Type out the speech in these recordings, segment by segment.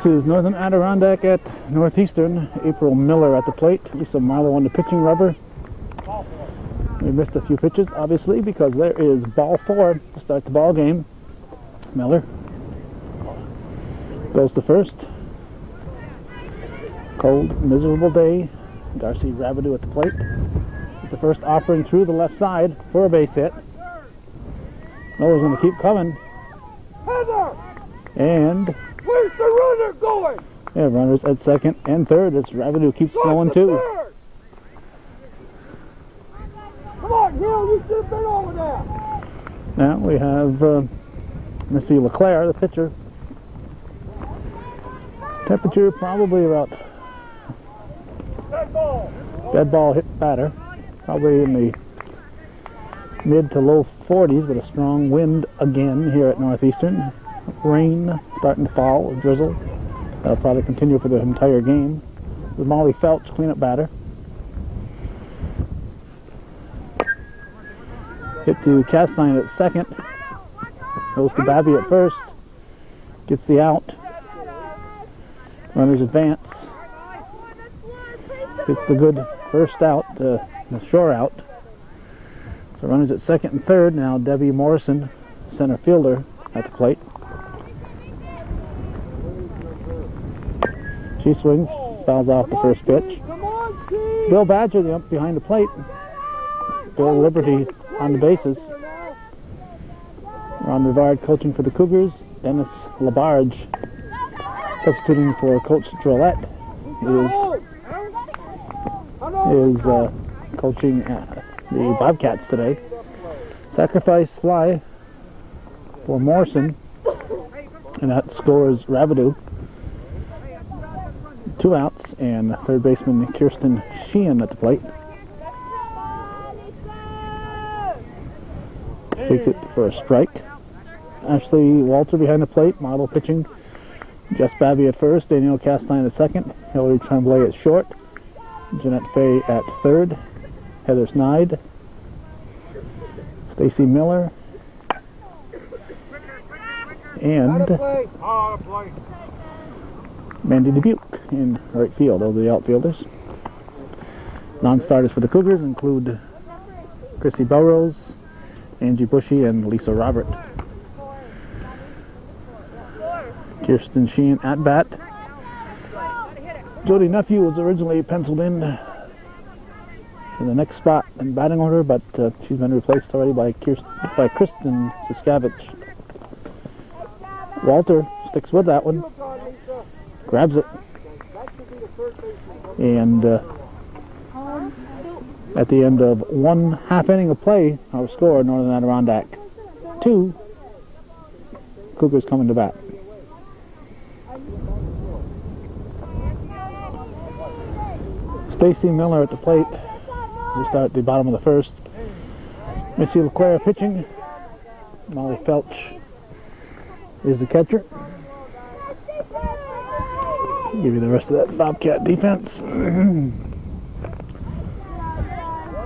This is Northern Adirondack at Northeastern. April Miller at the plate. Lisa Marlowe on the pitching rubber. We missed a few pitches, obviously, because there is ball 4 to start the ball game. Miller goes to first. Cold, miserable day. Darcy Rabideau at the plate. It's the first offering through the left side for a base hit. Miller's going to keep coming. And where's the runner going? Yeah, runners at second and third as Rabideau keeps going too. Come on, Hill, you should have been over there. Now we have Missy LeClaire, the pitcher. Temperature probably about dead ball hit batter, probably in the mid to low 40s with a strong wind again here at Northeastern. Rain starting to fall, a drizzle. That'll probably continue for the entire game. With Molly Felch, cleanup batter. Hit to Castine at second. Goes to Babby at first. Gets the out. Runners advance. Gets the good first out, the shore out. So runners at second and third. Now Debbie Morrison, center fielder, at the plate. She swings, fouls off the first pitch. Bill Badger, the ump behind the plate. Bill Liberty on the bases. Ron Rivard coaching for the Cougars. Dennis Labarge substituting for Coach Drillette is coaching the Bobcats today. Sacrifice fly for Morrison, and that scores Rabideau. 2 outs, and third baseman Kirsten Sheehan at the plate. Takes it for a strike. Ashley Walter behind the plate, model pitching. Jess Babby at first, Danielle Castine at second, Hillary Tremblay at short, Jeanette Fay at third, Heather Snide, Stacy Miller, and Mandy Dubuque in right field. Those are the outfielders. Non-starters for the Cougars include Chrissy Belrose, Angie Bushy, and Lisa Robert. Kirsten Sheehan at bat. Jody Nephew was originally penciled in for the next spot in batting order, but she's been replaced already by Kristen Siskavich. Walter sticks with that one, grabs it, and at the end of 1 half inning of play, our score, Northern Adirondack 2, Cougars coming to bat. Stacy Miller at the plate. We start at the bottom of the first. Missy LeClaire pitching. Molly Felch is the catcher. Give you the rest of that Bobcat defense.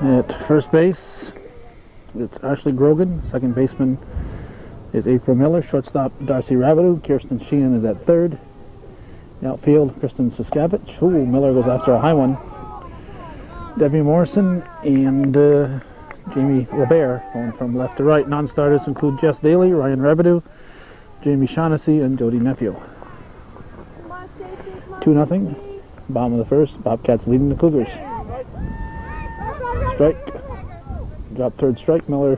At first base, it's Ashley Grogan. Second baseman is April Miller. Shortstop, Darcy Rabideau. Kirsten Sheehan is at third. The outfield, Kristen Siskavich. Ooh, Miller goes after a high one. Debbie Morrison and Jamie LeBaire going from left to right. Non-starters include Jess Daly, Ryan Rabideau, Jamie Shaughnessy, and Jody Nephew. 2-0. Bottom of the first. Bobcats leading the Cougars. Strike. Drop third strike. Miller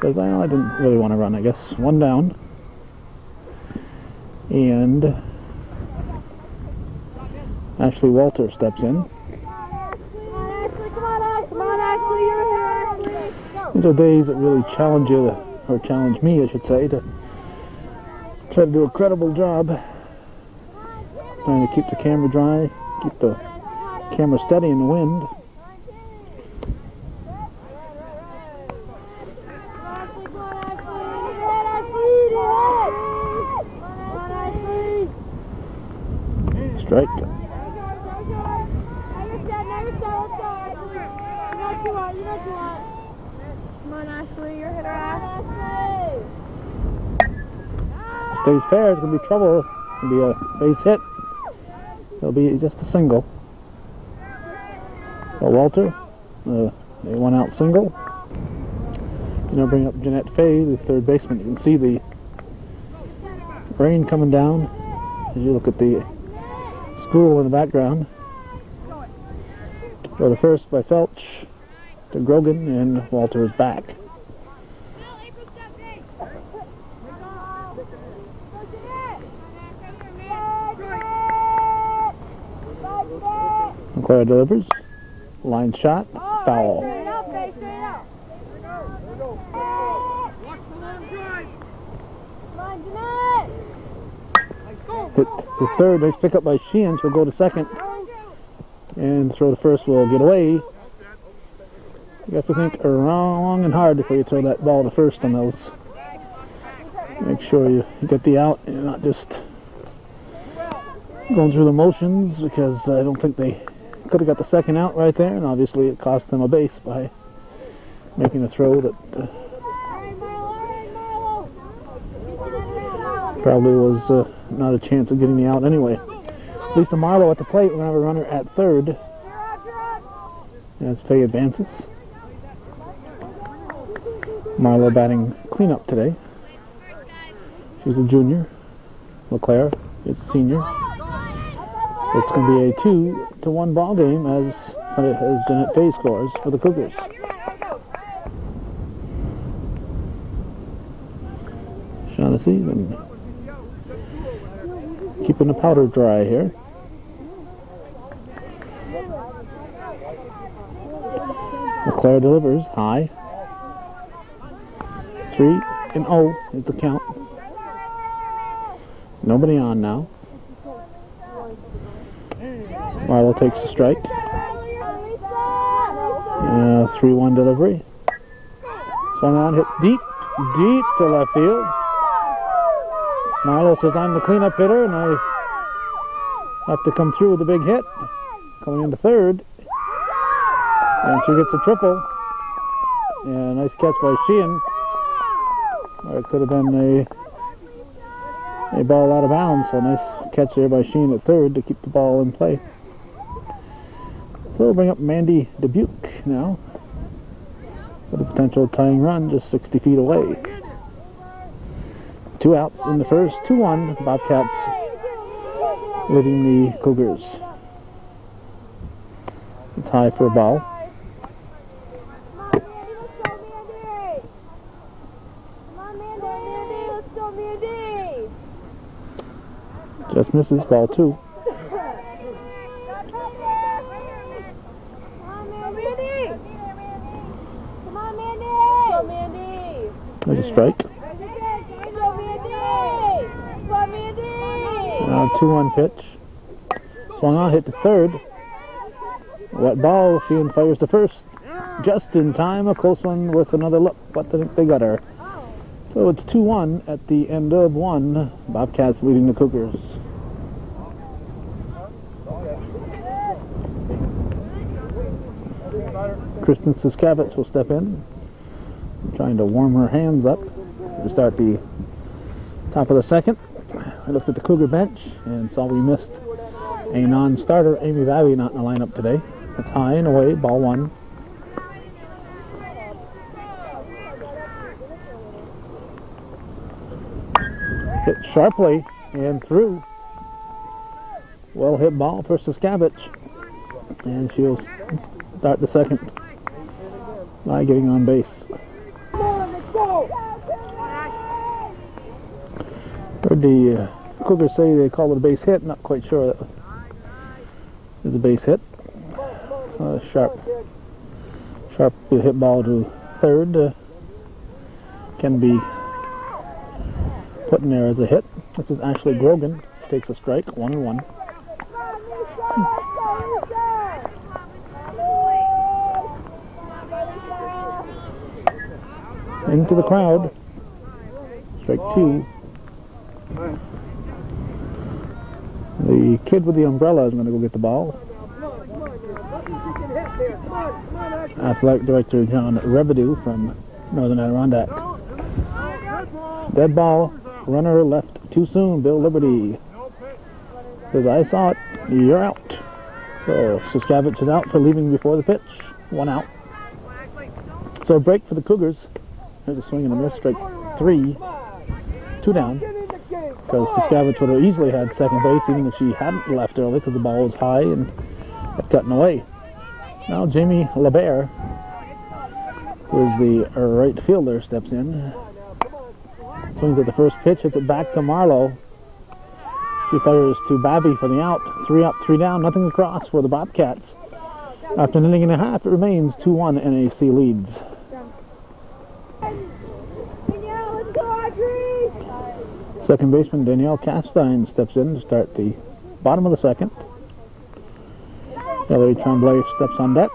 says, well, I didn't really want to run, I guess. 1 down. And Ashley Walter steps in. These are days that really challenge you, or challenge me, I should say, to try to do a credible job. Trying to keep the camera dry, keep the camera steady in the wind. Strike. Stays fair, it's going to be trouble It'll be a base hit. It'll be just a single. So Walter, a one-out single. Now bring up Jeanette Fay, the third baseman. You can see the rain coming down as you look at the school in the background. For the first by Felch to Grogan, and Walter is back. McClure delivers. Line shot. Foul. Hit the third. Nice pickup by Sheehan. She'll go to second. And throw to first will get away. You have to think long and hard before you throw that ball to first on those. Make sure you get the out and not just going through the motions, because I don't think they could have got the second out right there, and obviously it cost them a base by making a throw that probably was not a chance of getting the out anyway. Lisa Marlowe at the plate. We're going to have a runner at third as Faye advances. Marlowe batting cleanup today. She's a junior. LeClaire is a senior. It's going to be a 2-1 ball game as Jeanette Fay scores for the Cougars. Shaughnessy then keeping the powder dry here. LeClaire delivers high. 3-0 is the count. Nobody on now. Marlowe takes the strike. 3-1 delivery. Swung on, hit deep to left field. Marlowe says, I'm the cleanup hitter and I have to come through with a big hit. Coming into third. And she gets a triple. And nice catch by Sheehan. Or it could have been a ball out of bounds. So nice catch there by Sheehan at third to keep the ball in play. So we'll bring up Mandy Dubuque now with a potential tying run just 60 feet away. 2 outs in the first, 2-1, Bobcats leading the Cougars. It's high for a ball. Just misses, ball 2. There's a strike. 2-1 pitch. Swung on, hit to third. Wet ball, Sheehan fires to first. Just in time, a close one with another look, but I think they got her. So it's 2-1 at the end of 1. Bobcats leading the Cougars. Kristen Siskavich will step in, trying to warm her hands up to start the top of the second. I looked at the Cougar bench and saw we missed a non-starter, Amy Valley, not in the lineup today. It's high and away, ball 1. Hit sharply and through. Well hit ball for Siskavich. And she'll start the second by getting on base. Heard the Cougars say they call it a base hit. Not quite sure that is a base hit. Sharp hit ball to third. Can be put in there as a hit. This is Ashley Grogan. She takes a strike, 1-1. Into the crowd. Strike 2. The kid with the umbrella is going to go get the ball. Athletic Director John Rebedu from Northern Adirondack. Dead ball. Runner left too soon. Bill Liberty. Says, I saw it, you're out. So Siskavich is out for leaving before the pitch. 1 out. So a break for the Cougars. Here's a swing and a miss, strike 3. 2 down. Because Siskavich would have easily had second base even if she hadn't left early because the ball was high and had gotten away. Now Jamie LeBert, who is the right fielder, steps in. Swings at the first pitch, hits it back to Marlowe. She fires to Babby for the out. 3 up, 3 down, nothing across for the Bobcats. After an inning and a half, it remains 2-1 NAC leads. Second baseman Danielle Castine steps in to start the bottom of the second. Hillary Tremblay steps on deck.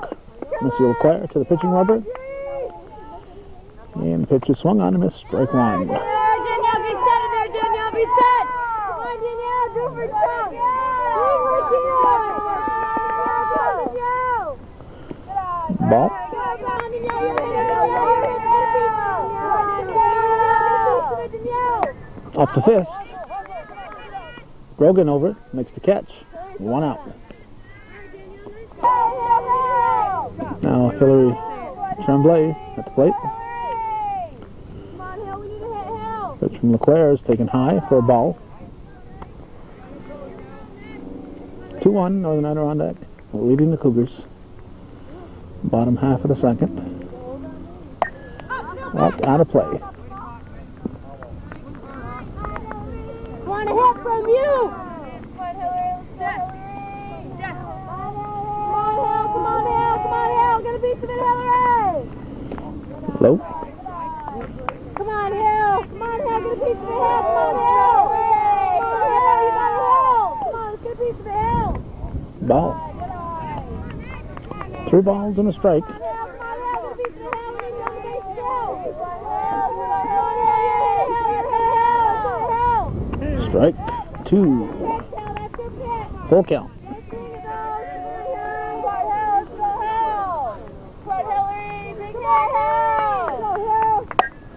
Missy LeClaire to the pitching rubber. And the pitch is swung on and missed, strike 1. Danielle, be set in there, Danielle, be set! Come on, Danielle, go for jump! Ball. Off the fist. Grogan over, makes the catch. 1 out. Now Hillary Tremblay at the plate. Pitch from LeClaire is taken high for a ball. 2-1 Northern Adirondack, leading the Cougars. Bottom half of the second. Out of play. Want a hit from you! Come on, Hill! Gonna beat some Hillary! Low. Come on, Hill! Gonna beat some Hill! Come on, Hill! You got a hole! Come on, let's get a piece of the Hill! Ball. 3 balls and a strike. Strike 2. Full count.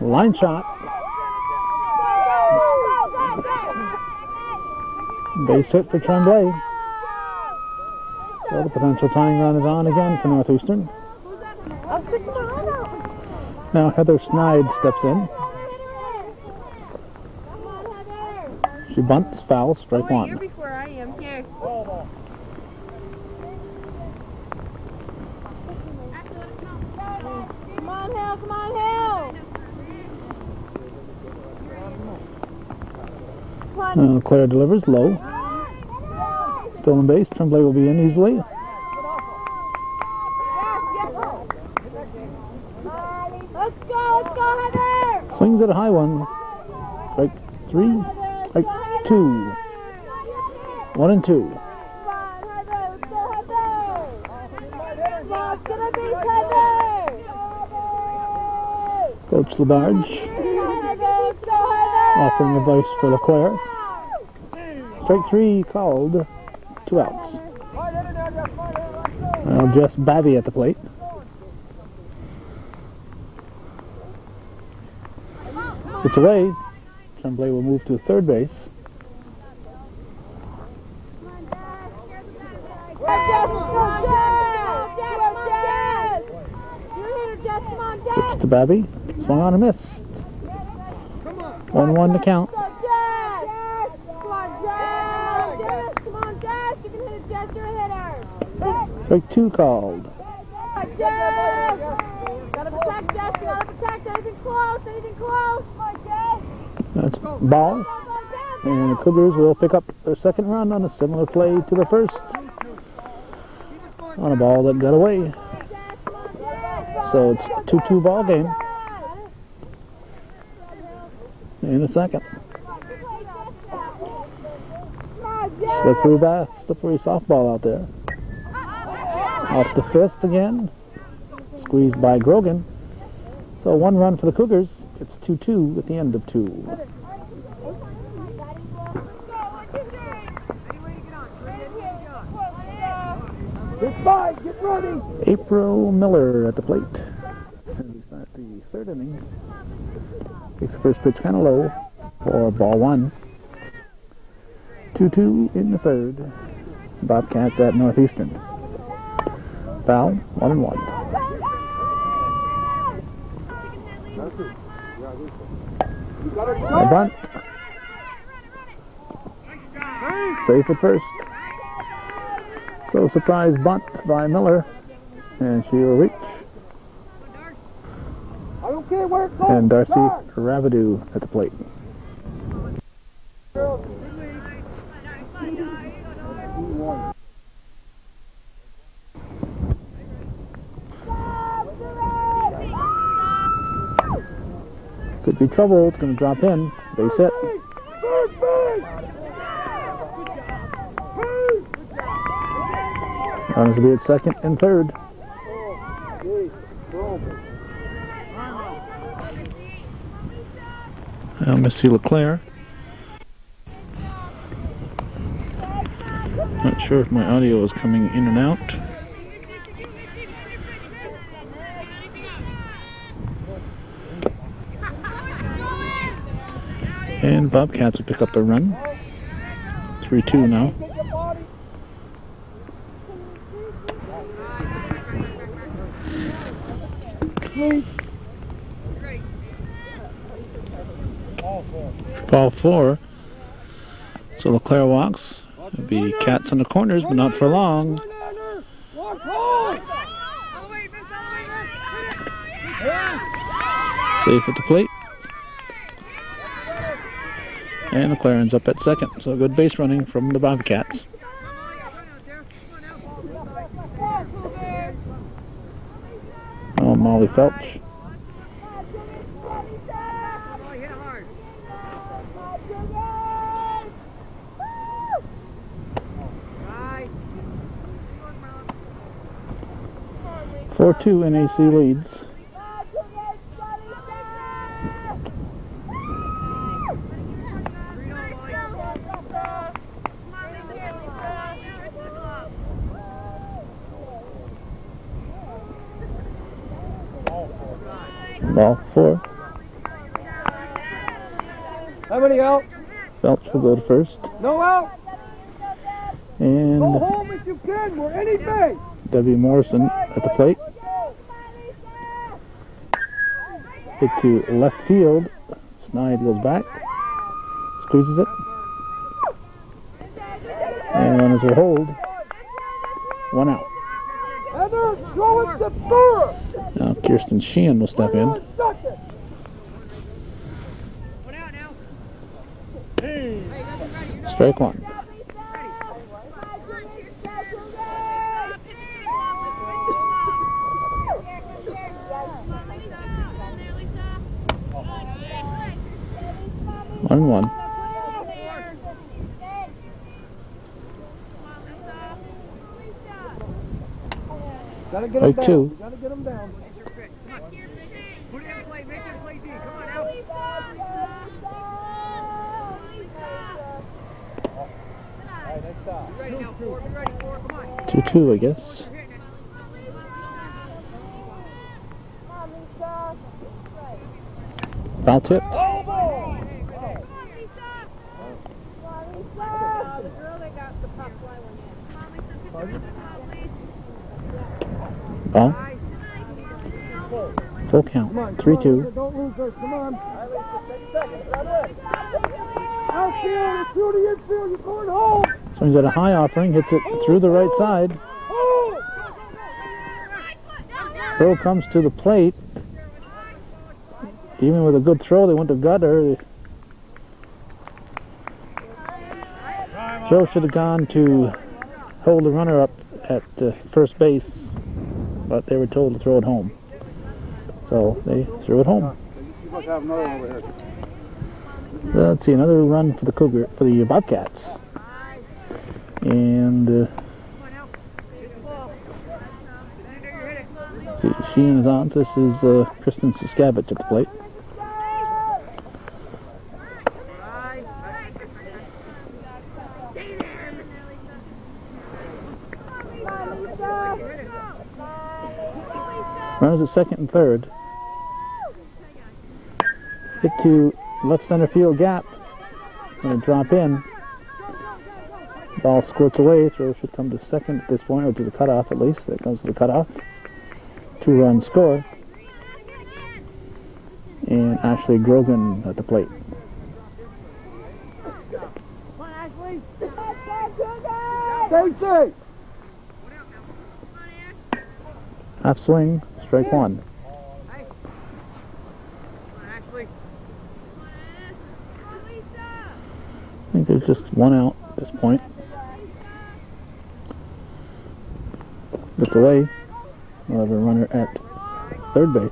Line shot. Base hit for Tremblay. So the potential tying run is on again for Northeastern. Now Heather Snide steps in. She bunts, foul, strike 1. You're before I am. Here. Come on, Hill! Come on, Hill! Claire delivers low. Still in base. Tremblay will be in easily. Let's go, Heather! Swings at a high one. Strike 3. Strike 2. 1 and 2. Coach Labarge offering advice for LeClaire. Strike 3 called. 2 outs. Now Jess Babby at the plate. It's away. Tremblay will move to third base. Pitch to Babby. Swung on and missed. 1-1 to count. Strike 2 called. Gotta protect, Jess. Gotta protect. Anything close. That's ball. And the Cougars will pick up their second run on a similar play to the first. On a ball that got away. So it's a 2-2 ball game. In the second. Slippery softball out there. Off the fist again. Squeezed by Grogan. So 1 run for the Cougars. It's 2-2 at the end of 2. Get ready! April Miller at the plate. As we start the third inning. Takes the first pitch kind of low for ball 1. 2-2 in the third. Bobcats at Northeastern. Foul, 1-1. A bunt. Safe at first. So surprise bunt by Miller. And she will reach. I don't care where it goes. And Darcy Ravidu at the plate. Could be trouble. It's going to drop in. Base hit. Runners will be at second and third. Now Missy LeClaire. Not sure if my audio is coming in and out. And Bobcats will pick up a run. 3-2 now. Ball 4. So LeClaire walks. It'll be Cats in the corners, but not for long. Safe at the plate. And LeClaire ends up at second. So good base running from the Bobcats. Oh, Molly Felch. Four 4-2 NAC leads. Ball 4. How many out? Felch will go to first. No out. And Go home if you can. We're any base. W. Morrison at the plate. Hit to left field. Snide goes back. Squeezes it. And runners will hold. 1 out. Heather, throw it to first. Now Kirsten Sheehan will step in. Strike 1. One 1. Gotta get him down. 2. Gotta get him down. Put it in play, make it play D. Come on, out. Alright, next time. Be ready now, 4. Be ready, 4. Come on. 2-2, I guess. Foul tipped. Oh, boy. The girl that got the puck fly one in. Ball. Full count. Come on, 3-2. Don't lose her. Come on. Outfield, it's through the infield. You're going home. Swings at a high offering, hits it through the right side. Throw comes to the plate. Even with a good throw, they went to gutter. Throw should have gone to hold the runner up at first base, but they were told to throw it home. So they threw it home. Let's see, another run for the for the Bobcats. And see, Sheehan is on. This is Kristen Siskavich at the plate. Runners at second and third. Hit to left center field gap. Going to drop in. Ball squirts away. Throw should come to second at this point, or to the cutoff at least. It comes to the cutoff. 2-run score. And Ashley Grogan at the plate. Stay. Half swing, strike one. I think there's just one out at this point. Gets away. We'll have a runner at third base.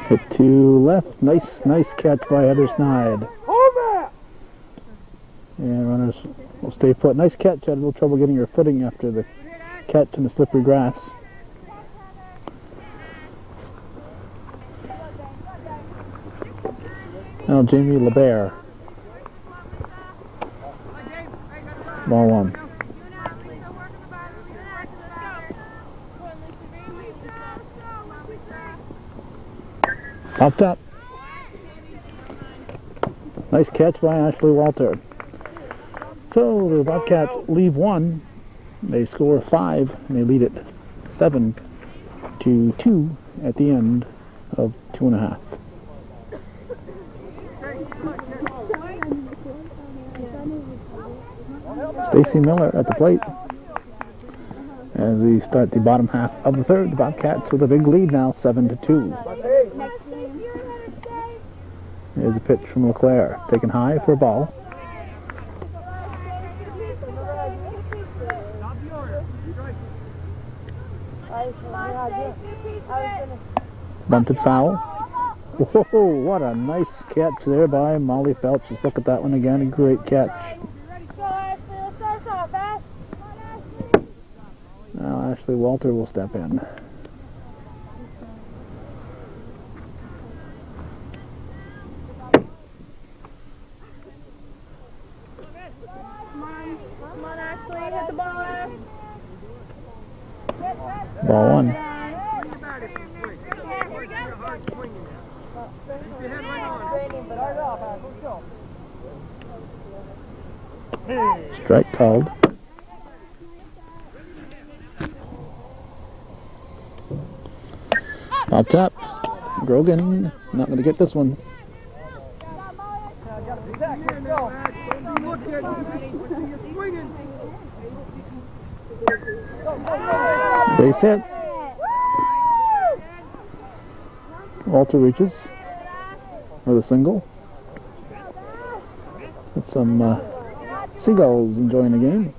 Hit to left. Nice catch by Heather Snide. And runners will stay put. Nice catch. Had a little trouble getting her footing after the catch in the slippery grass. Now Jamie LeBaire. Ball one. Popped up. Nice catch by Ashley Walter. So the Bobcats leave one. They score 5 and they lead it 7-2 at the end of 2.5. Stacy Miller at the plate as we start the bottom half of the third. The Bobcats with a big lead now, 7-2. There's a pitch from LeClaire, taken high for a ball. Bunted foul. Whoa, what a nice catch there by Molly Felch. Just look at that one again, a great catch. Now Ashley Walter will step in. Ball one. Strike called. Popped up. Grogan not going to get this one. Base hit. Walter reaches for the single. With some seagulls enjoying the game.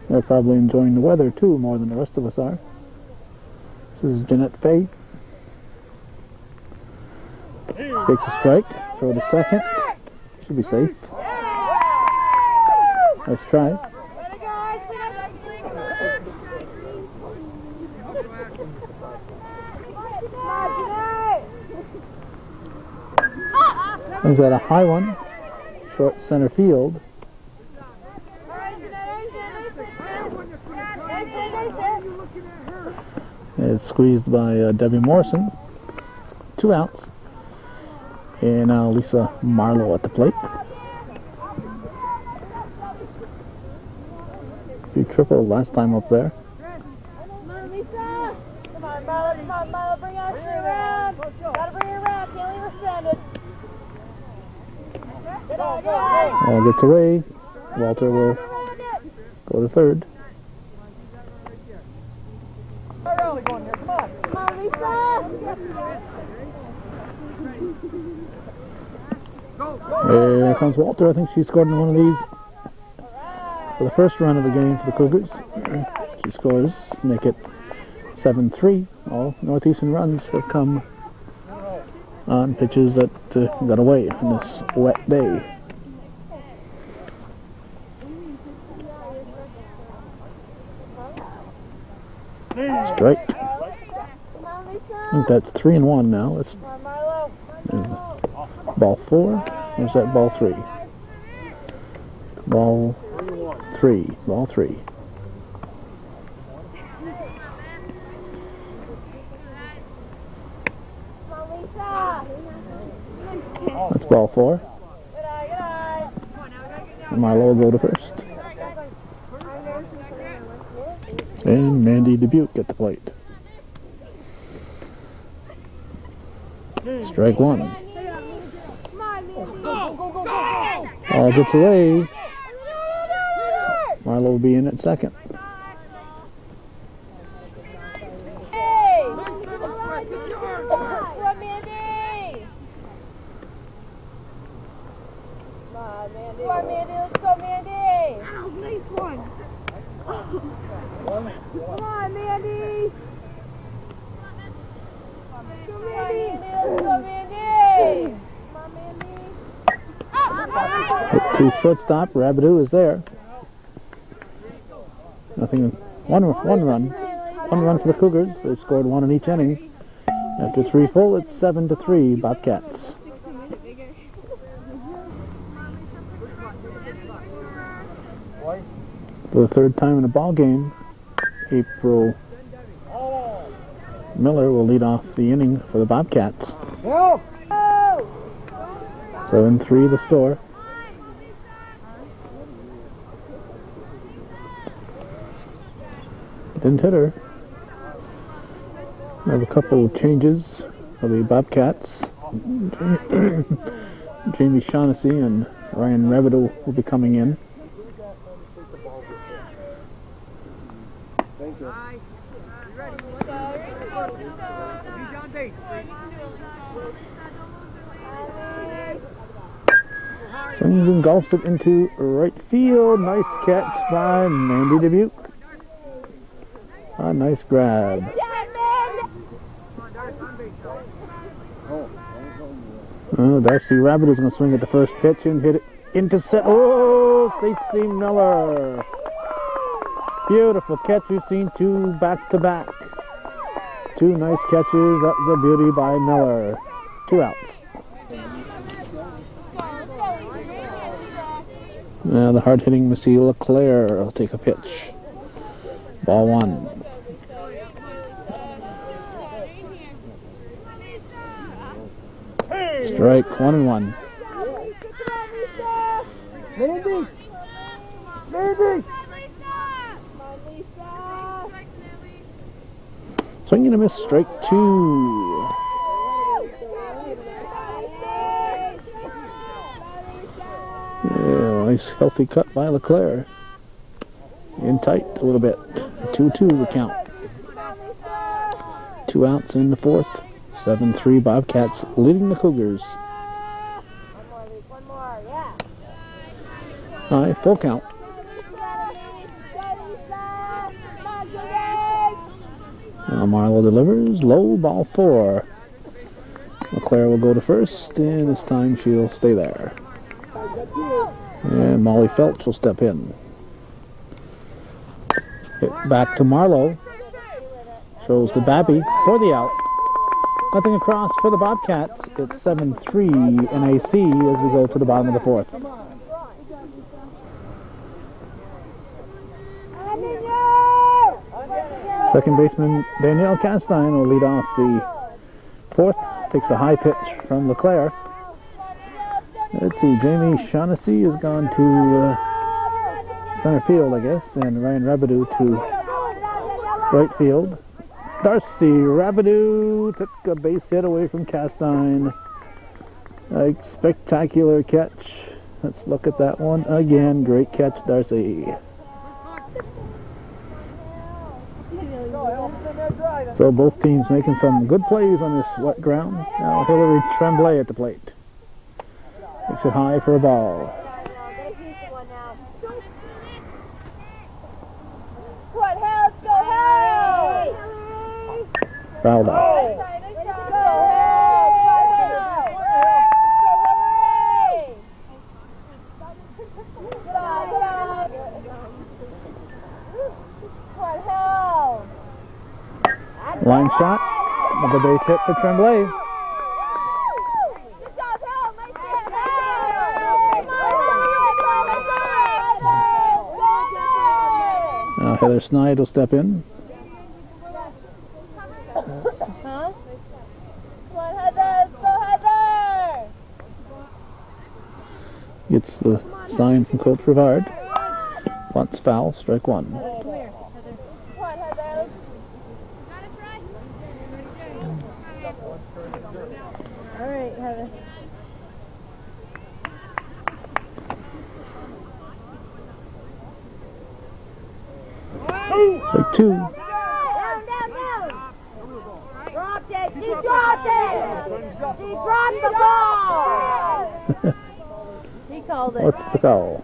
They're probably enjoying the weather too, more than the rest of us are. This is Jeanette Fay. Takes a strike. Throw to second. Should be safe. Nice try. Is that a high one? Short center field. It's squeezed by Debbie Morrison. 2 outs. And now Lisa Marlowe at the plate. A few triples last time up there. Come on, Lisa. Come on, Marlo, bring Ashley around. Gotta bring her around, can't leave her stranded. Ball gets away. Walter will go to third. Come on, Lisa. There comes Walter. I think she scored in one of these for the first run of the game for the Cougars. She scores to make it 7-3. All Northeastern runs have come on pitches that got away on this wet day. Strike. I think that's 3-1 now. There's ball 4. Or is that ball 3? Ball 3. Ball 3. That's ball 4. And Marlo will go to first. And Mandy Dubuque at the plate. Strike 1. Ball gets away. Marlo will be in at second. Hit to shortstop. Rabideau is there. Nothing. One run. One run for the Cougars. They've scored 1 in each inning. After 3 full, it's 7-3 Bobcats. For the 3rd time in a ball game, April Miller will lead off the inning for the Bobcats. 7-3 the score. Didn't hit her. We have a couple of changes for the Bobcats. Jamie Shaughnessy and Ryan Rabideau will be coming in. Swings and golfs it into right field. Nice catch by Mandy Dubuque. A nice grab. Darcy Rabbit is going to swing at the first pitch and hit it into set. Oh, Stacey Miller. Beautiful catch. We've seen 2 back-to-back. 2 nice catches. That was a beauty by Miller. 2 outs. Now the hard-hitting Missy LeClaire will take a pitch. Ball 1. Strike 1-1. Mandy! Swing and a miss. Strike 2. Yeah, nice healthy cut by LeClaire. In tight a little bit. 2-2 the count. 2 outs in the 4th. 7-3 Bobcats leading the Cougars. High, full count. Now Marlo delivers. Low, ball 4. LeClaire will go to first, and this time she'll stay there. And Molly Phelps will step in. Hit back to Marlo. Shows to Babby for the out. Nothing across for the Bobcats. It's 7-3 NAC as we go to the bottom of the 4th. Second baseman Danielle Castine will lead off the 4th. Takes a high pitch from LeClaire. Let's see, Jamie Shaughnessy has gone to center field, I guess, and Ryan Rabideau to right field. Darcy Rabideau took a base hit away from Castine. A spectacular catch. Let's look at that one again. Great catch, Darcy. So both teams making some good plays on this wet ground. Now Hillary Tremblay at the plate. Takes it high for a ball. Fouled out. Line shot. Another base hit for Tremblay. Now Heather Snide will step in. Gets the sign from Coach Rivard. Bunts foul, strike one. Come here, Heather. Come on, Heather. All right, Heather. Strike two. Down. Dropped it. He dropped it. He dropped the ball. He called it. What's the call?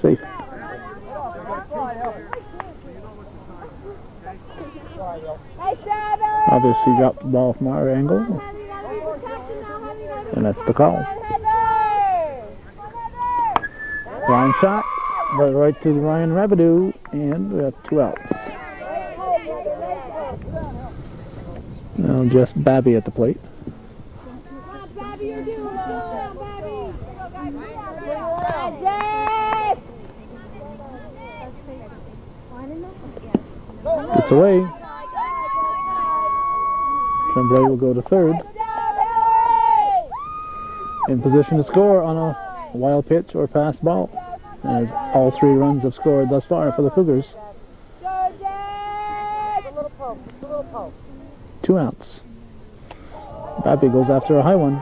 Safe. Hey, Travis. Obviously dropped the ball from our angle, and that's the call. Line shot, but right to Ryan Rabideau, and we have 2 outs. Now just Babby at the plate. It's away. Tremblay will go to third. In position to score on a wild pitch or pass ball, as all 3 runs have scored thus far for the Cougars. 2 outs. Babby goes after a high one.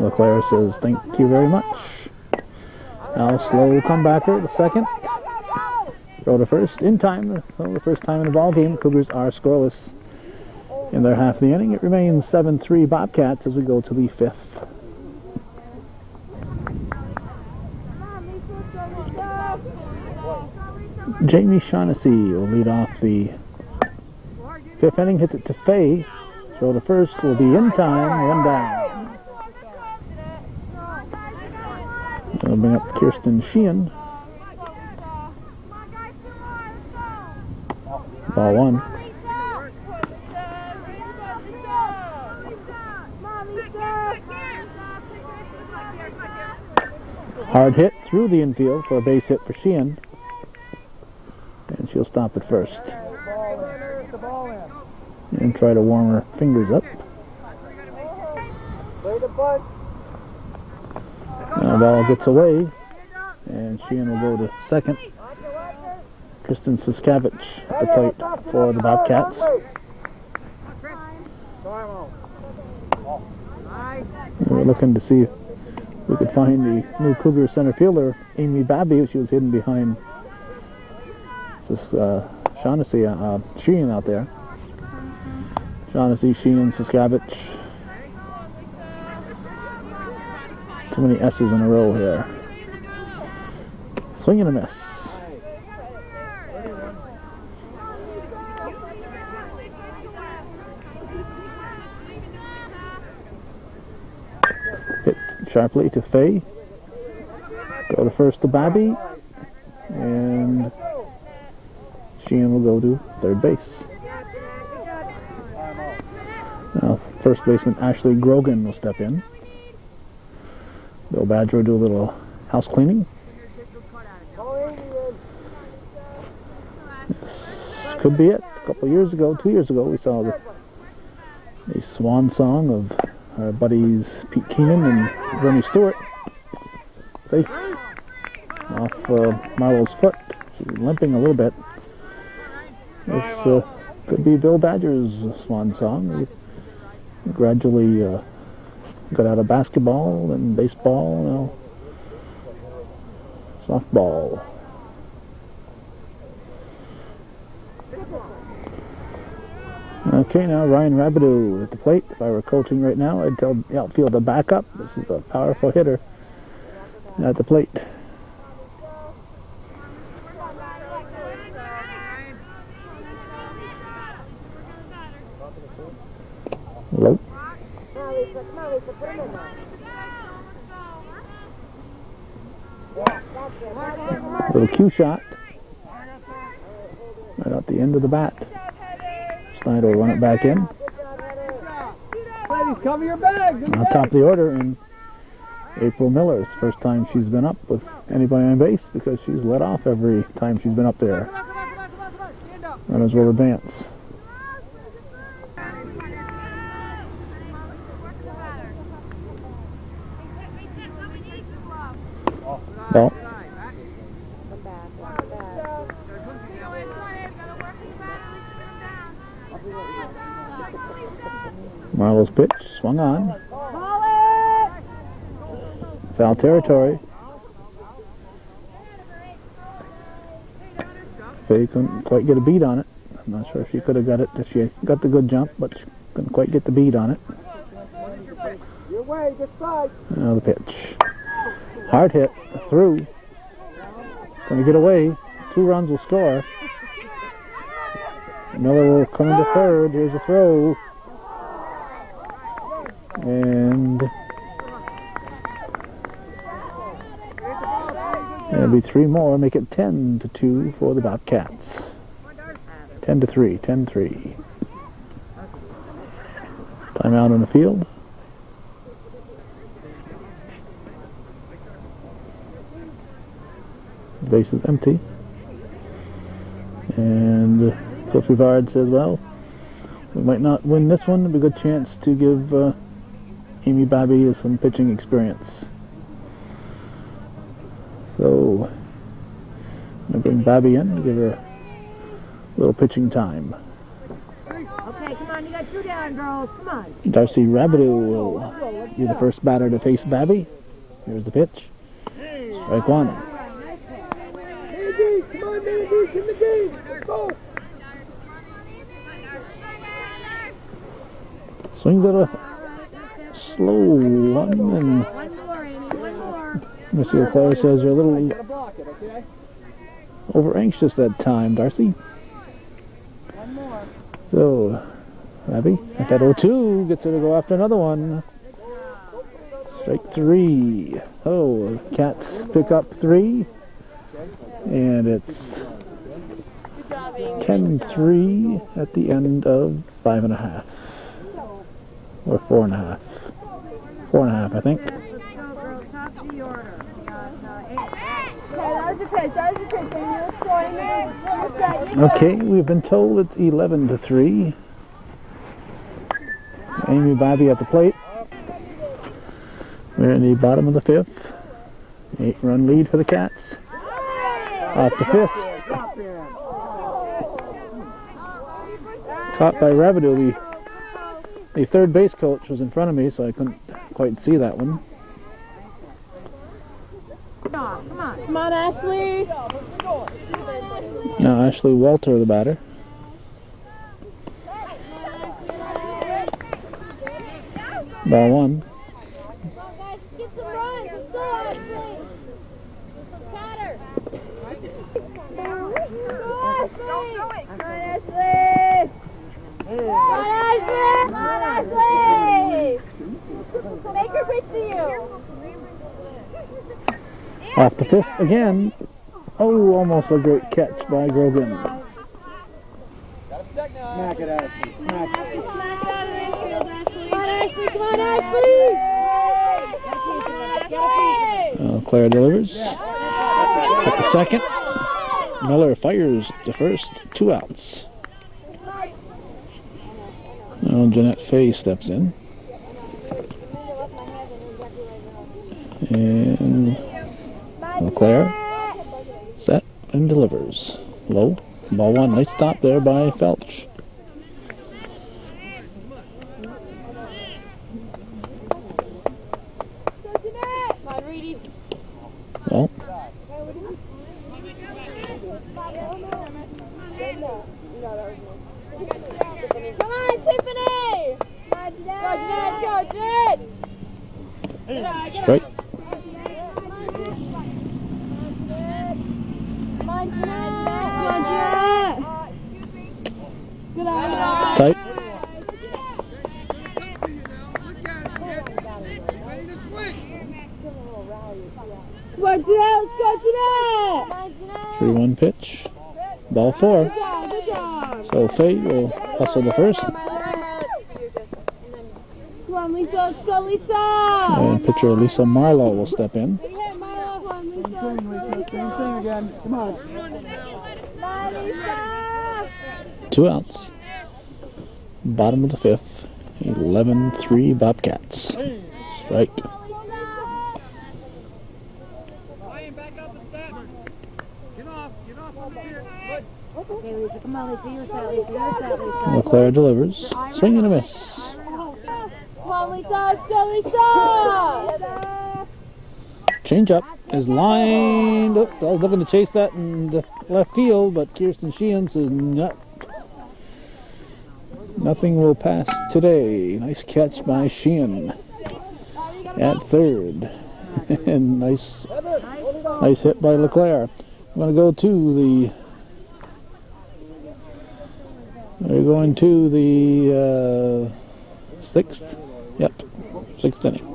LeClaire says thank you very much. Now slow comebacker to second. Throw to first in time. So the first time in the ball game, Cougars are scoreless in their half of the inning. It remains 7-3 Bobcats as we go to the 5th. Jamie Shaughnessy will lead off the 5th inning. Hits it to Faye. Throw to first will be in time. 1 down. They'll bring up Kirsten Sheehan. Ball 1. Hard hit through the infield for a base hit for Sheehan. And she'll stop at first. And try to warm her fingers up. Now the ball gets away. And Sheehan will go to second. Kristen Siskavich at the plate for the Bobcats. We're looking to see if we could find the new Cougar center fielder, Amy Babby. She was hidden behind Shaughnessy, Sheehan out there. Shaughnessy, Sheehan, Siskavich. Too many S's in a row here. Swing and a miss. Hit sharply to Faye. Go to first to Babby. And Sheehan will go to third base. Now first baseman Ashley Grogan will step in. Bill Badger will do a little house cleaning. This could be it. A couple years ago, 2 years ago, we saw the swan song of our buddies Pete Keenan and Bernie Stewart. Safe off Marlowe's foot. She's limping a little bit. This could be Bill Badger's swan song. He gradually got out of basketball and baseball, now softball. Okay, now Ryan Rabideau at the plate. If I were coaching right now, I'd tell the outfield to back up. This is a powerful hitter at the plate. Low. Little cue shot. Right at the end of the bat. Snyder will run it back in. Ladies, cover your bags. On top of the order, and April Miller. It's the first time she's been up with anybody on base because she's let off every time she's been up there. Runners will advance. Ball. Come back, come back. Marlowe's pitch swung on. Call it! Foul territory. Faye couldn't quite get a beat on it. I'm not sure if she could have got it if she got the good jump, but she couldn't quite get the beat on it. Your way, good side. Now the pitch. Hard hit, through. Going to get away. 2 runs will score. Miller will come into third. Here's a throw. And there'll be 3 more. Make it 10-2 for the Bobcats. 10-3, 10-3. Timeout on the field. The base is empty. And Coach Rivard says, well, we might not win this one. It'll be a good chance to give Amy Bobby some pitching experience. So, I'm going to bring Bobby in to give her a little pitching time. Okay, come on, you got 2 down, girls. Come on. Darcy Rabideau will be the first batter to face Bobby. Here's the pitch. Strike 1. Mandy, come on, Mandy, in the game. Go. Swings at a slow one, and One more, Amy, one more. Missy O'Clair says you're a little Gotta block it, okay? over anxious that time, Darcy. One more. So, Abby at that 0-2 gets her to go after another one. Strike 3. Oh, the Cats pick up 3, and it's 10-3 at the end of 5.5. Or 4.5. 4.5, I think. Let's go, girls. Top of the order. We got 8. Okay, that was your pitch. That was your pitch. Amy, let's go, Amy. You're set. You Okay, we've been told it's 11-3. Amy Bobby at the plate. We're in the bottom of the 5th. 8-run lead for the Cats. Off the 5th. Caught by Rabideau. The third base coach was in front of me, so I couldn't quite see that one. Come on. Come on, Ashley. Now Ashley Walter, the batter. Ball 1. Come on, guys. Get some runs. Let's go, Ashley. Cutter. Come on, Ashley. Come on, Ashley. Come on, Ashley. Make her pitch to you. Off the 5th again. Oh, almost a great catch by Grogan. Smack it, Ashley. Smack it. Come on, Ashley. Come on, Ashley. Claire delivers. At the second. Miller fires the first. 2 outs. Now Jeanette Fay steps in. And Claire set and delivers. Low. Ball 1. Nice stop there by Felch. Well, Come on, Tiffany! Go, Jeanette! Go, Jeanette! straight. Come on, Jeanette! Good eye. Tight. Come on, Jeanette! Let's go, Jeanette! 3-1 pitch. Ball 4. Good job! So Faye will hustle the first. Come on, Lisa! Let's go, Lisa! And pitcher Lisa Marlowe will step in. Come on, Lisa! Same thing again. Come on. Come on, Lisa! 2 outs. Bottom of the 5th. 11-3 Bobcats. Strike. Okay, Lisa, come on, Lisa, you're set, Lisa, you're set, Lisa. LeClaire delivers. Swing and a miss. Come on, Lisa, let's go, Lisa! Change up is lined up. I was looking to chase that in the left field, but Kirsten Sheehan says no. Nothing will pass today. Nice catch by Sheehan at third. And nice hit by LeClaire. I'm going to go to the. We're going to the sixth. Yep, sixth inning.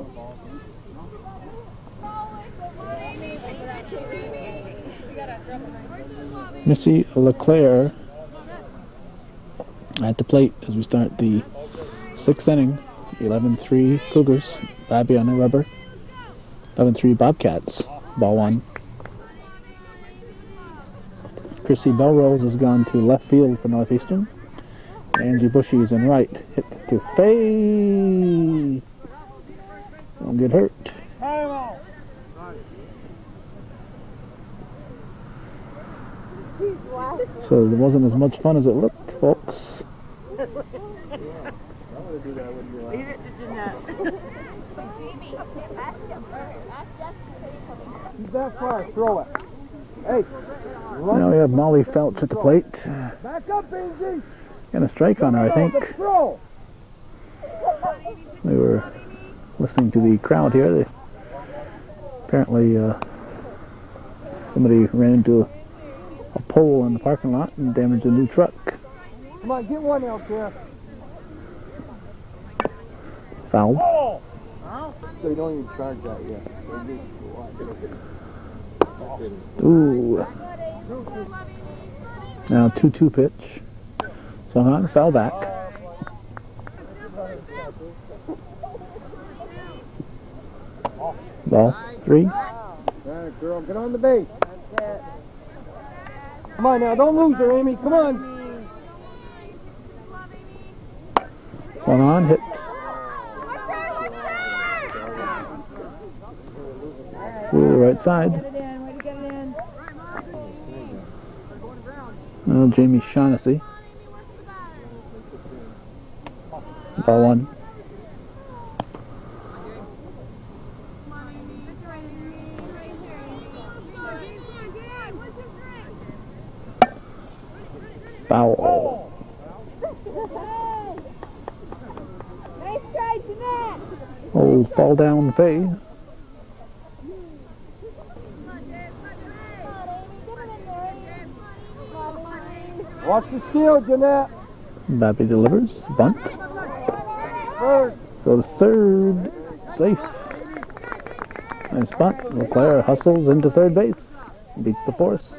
Missy LeClaire at the plate as we start the sixth inning. 11-3 Cougars. Babby on the rubber. 11-3 Bobcats. Ball one. Chrissy Belrose has gone to left field for Northeastern. Angie Bushy is in right. Hit to Faye. Don't get hurt. So it wasn't as much fun as it looked, folks. Leave it to Jeanette. Keep that far, throw it. Hey. Now we have Molly Felch at the plate. Back up, Angie. And a strike on her, I think. Throw. We were listening to the crowd here. They, apparently, somebody ran into a pole in the parking lot and damaged a new truck. Come on, get one out there. Foul. Oh. So you don't even charge that yet. Ooh. Now 2-2 pitch. Swung on, fell back. Ball 3. All right, girl, get on the base. Come on now, don't lose her, Amy. Come on. Swung on, hit. To the right side. Jamie Shaughnessy. Ball one. Foul. Nice try, Jeanette! Old fall down Faye. Watch the steal, Jeanette. Babby delivers. Bunt. First. Go to third. Safe. Nice bunt. LeClaire hustles into third base. Beats the force.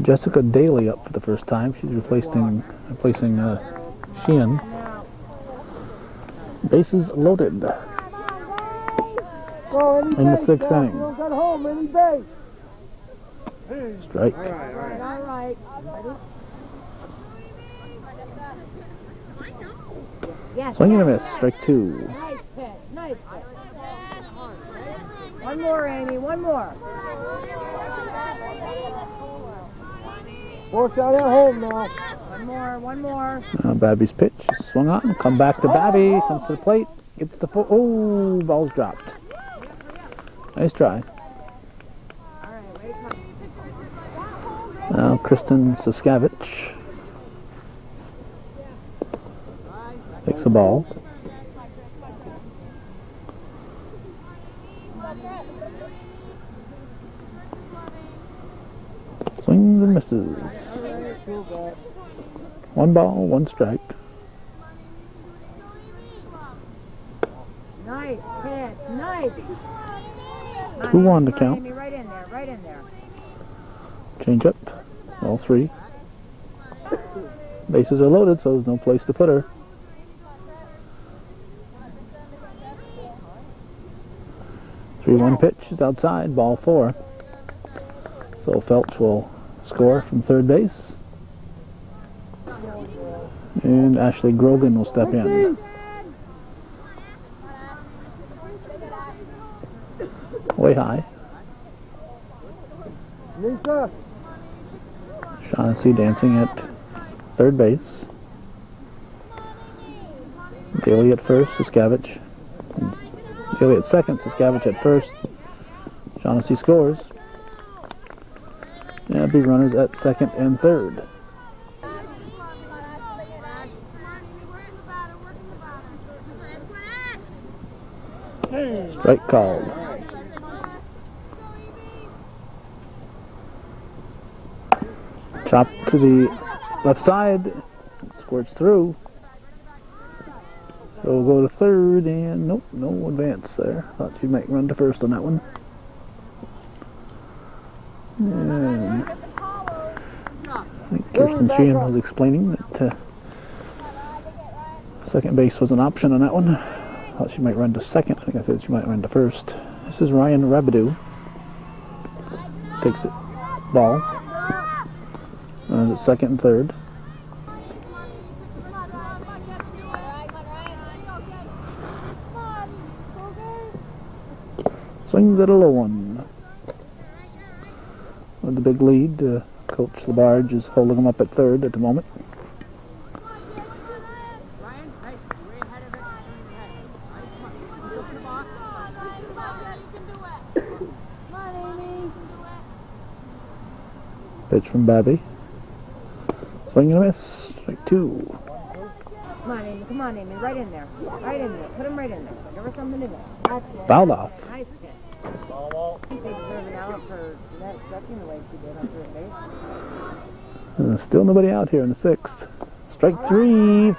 Jessica Daly up for the first time. She's replacing Sheehan. Bases loaded. Go, any In the base, sixth girl. inning. You don't got home, any base. Strike. All right. Yes. Swing and a miss. Strike 2. Nice pitch, nice pitch. One more, Amy, one more. Force out at home now. One more. Now Babby's pitch. Swung on. Come back to Babby. Comes to the plate. Gets the foot. Oh, ball's dropped. Nice try. Now Kristen Siskavich takes the ball. Swings and misses. One ball, one strike. Nice pitch, nice. 2-1 to count. Amy, right in there, right in there. Change up. All 3. Bases are loaded, so there's no place to put her. Three-one pitch is outside. Ball 4. So Felch will score from third base. And Ashley Grogan will step in. Way high. Lisa. Shaughnessy dancing at third base. Daly at first, Saskavich. Daly at second, Saskavich at first. Shaughnessy scores. And it'll be runners at second and third. Strike called. Chop to the left side. Squirts through. So we'll go to third, and nope, no advance there. Thought she might run to first on that one. And I think Kirsten Sheehan was explaining that second base was an option on that one. Thought she might run to second. I think I said she might run to first. This is Ryan Rabideau. Takes it. Ball. Runs at second and third. Swings at a low one. With the big lead, Coach Labarge is holding him up at third at the moment. Pitch from Babby. Swing and a miss. Strike two. Come on, Amy. Come on, Amy. Right in there. Right in there. Put him right in there. Give her something in there. That's it. Fouled off. Nice pitch. I think they deserve an out for that stretching the way she did on third base. Still nobody out here in the sixth. Strike three.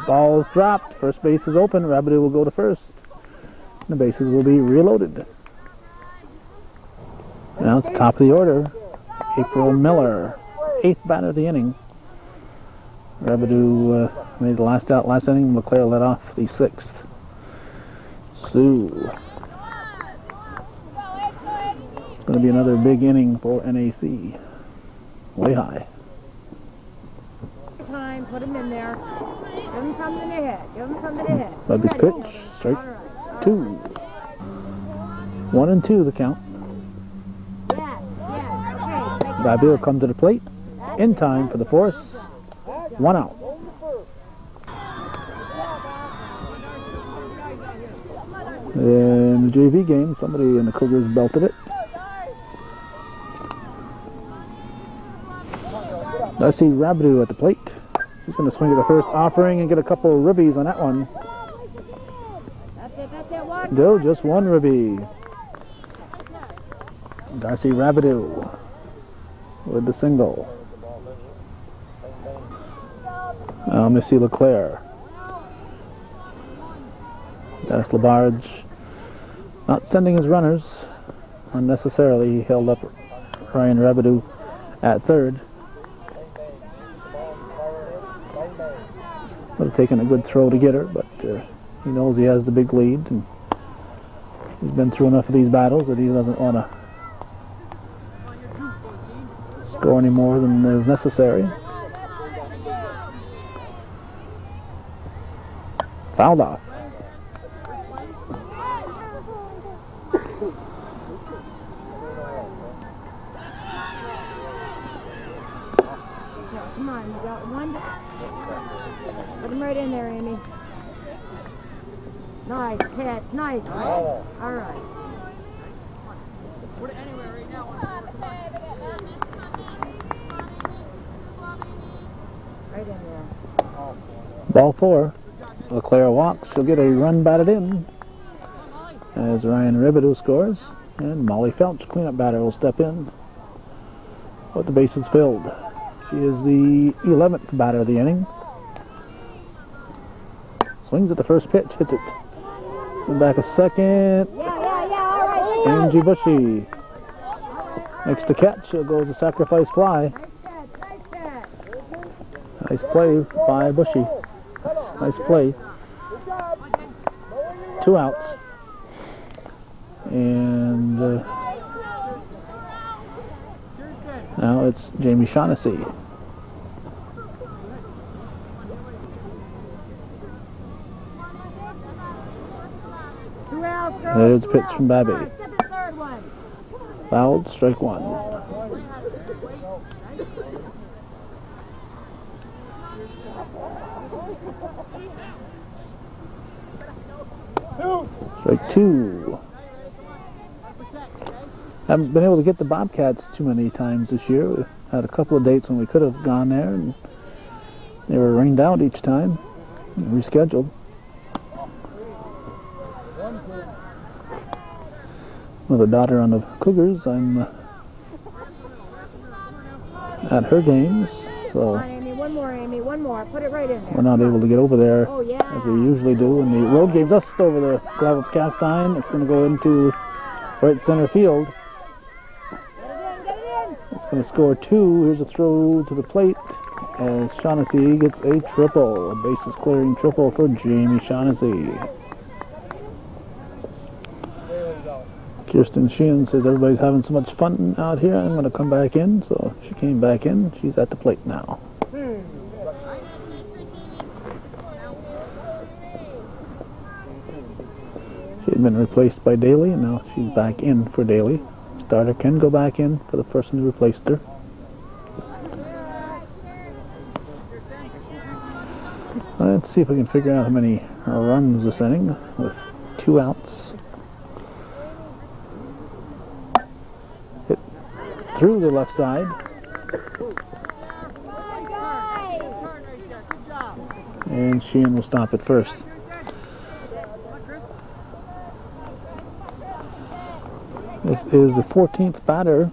Ball's dropped. First base is open. Rabideau will go to first. The bases will be reloaded. Now it's top of the order. April Miller, 8th batter of the inning. Rabideau made the last out last inning. LeClaire led off the 6th. Sue. It's going to be another big inning for NAC. Way high. Time, put him in there. Give him something to hit. Give him something to hit. Bubby's pitch. Strike two. 1-2 the count. Babby will come to the plate in time for the force. 1 out. In the JV game, somebody in the Cougars belted it. Darcy Rabideau at the plate. He's going to swing at the first offering and get a couple of ribbies on that one. No, just one ribby. Darcy Rabideau with the single. Missy LeClaire. Dennis Labarge not sending his runners unnecessarily. He held up Ryan Rabideau at third. Would have taken a good throw to get her, but he knows he has the big lead, and he's been through enough of these battles that he doesn't want to score any more than is necessary. Fouled off. Come on, you got one. Put him right in there, Amy. Nice catch, nice. All right. Put it anywhere right now. Right in there. Ball 4. LeClaire walks. She'll get a run batted in as Ryan Rabideau scores. And Molly Felch, cleanup batter, will step in with the bases filled. She is the 11th batter of the inning. Swings at the first pitch, hits it. And back a second. All right. Angie Bushy makes the catch. It goes a sacrifice fly. Nice play by Bushy. Nice play. 2 outs. And now it's Jamie Shaughnessy. There's a pitch from Babby. Fouled, strike 1. Strike two. Haven't been able to get the Bobcats too many times this year. We had a couple of dates when we could have gone there, and they were rained out each time and rescheduled. With a daughter on the Cougars, I'm at her games, so Amy, one more, Amy, one more. Put it right in there. we're not able to get over there Oh, yeah. as we usually do. And the road game just over the glove of cast iron. It's going to go into right center field. Get it in. It's going to score two. Here's a throw to the plate as Shaughnessy gets a triple. A bases clearing triple for Jamie Shaughnessy. Kirsten Sheehan says everybody's having so much fun out here. I'm going to come back in. So she came back in. She's at the plate now. She had been replaced by Daly, and now she's back in for Daly. Starter can go back in for the person who replaced her. Let's see if we can figure out how many runs this inning with 2 outs. Hit through the left side. And Sheehan will stop at first. This is the 14th batter,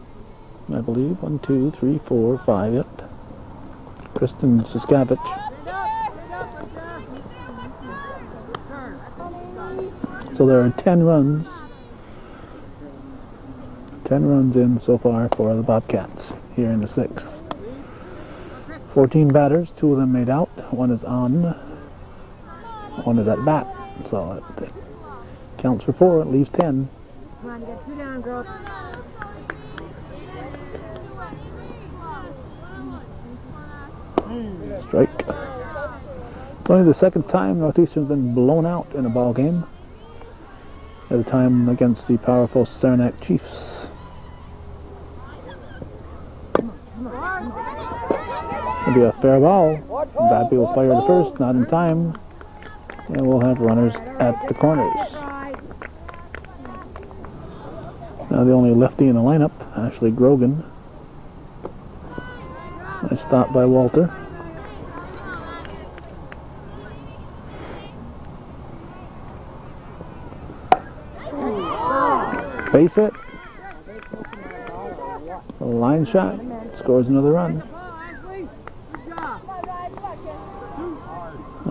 I believe. 1, 2, 3, 4, 5, yep. Kristen Siskavich. So there are 10 runs. 10 runs in so far for the Bobcats here in the 6th. 14 batters, 2 of them made out. 1 is on. 1 is at bat. So it counts for 4. It leaves 10. Come on, you got 2 down, girls. Strike. It's only the second time Northeastern's been blown out in a ball game. At a time against the powerful Saranac Chiefs. It'll be a fair ball. Babby will fire to first, not in time. And we'll have runners at the corners. Now the only lefty in the lineup, Ashley Grogan. Nice stop by Walter. Base hit. A line shot. Scores another run.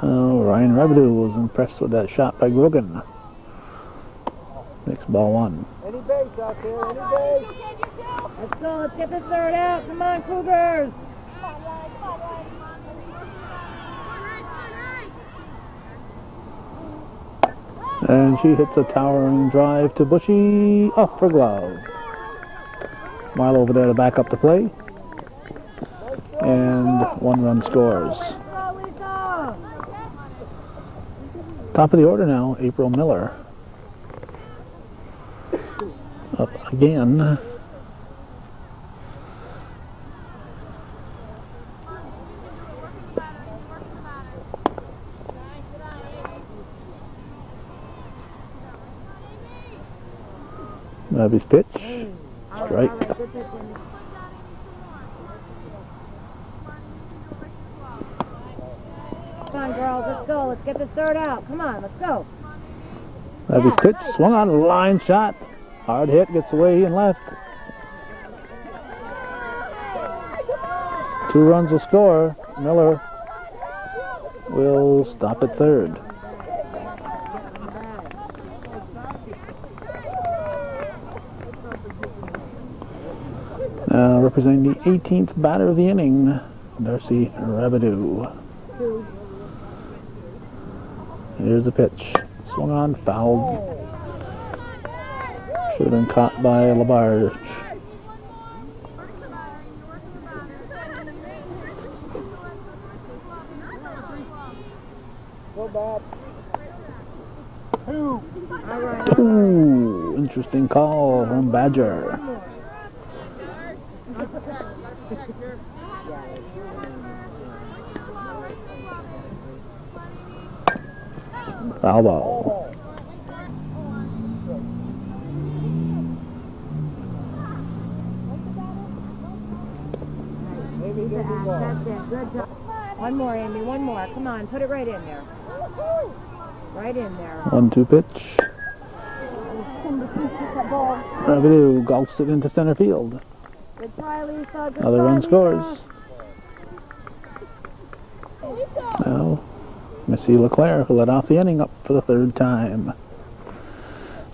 Oh, Ryan Rebedew was impressed with that shot by Grogan. Next ball 1. Any base out there, any base. Let's go, let's get this third out. Come on, Cougars. And she hits a towering drive to Bushy, off her glove. Mile over there to back up the play. And 1 run scores. Top of the order now, April Miller. Up again. Babby's pitch. Strike. Come on, girls, let's go. Let's get this third out. Come on, let's go. Babby's pitch. Swung on, line shot. Hard hit, gets away and left. 2 runs will score. Miller will stop at third. Representing the 18th batter of the inning, Darcy Rebedew. Here's the pitch. Swung on, fouled. Should have been caught by Labarge. Go back. 2. Ooh, interesting call from Badger. Foul ball. That's it. Good job. One more, Amy. One more. Come on. Put it right in there. Right in there. 1-2 pitch. Rabideau golfs it into center field. Good try, Lisa. Good Another try, run Lisa. scores. Now, Missy LeClaire who led off the inning up for the third time.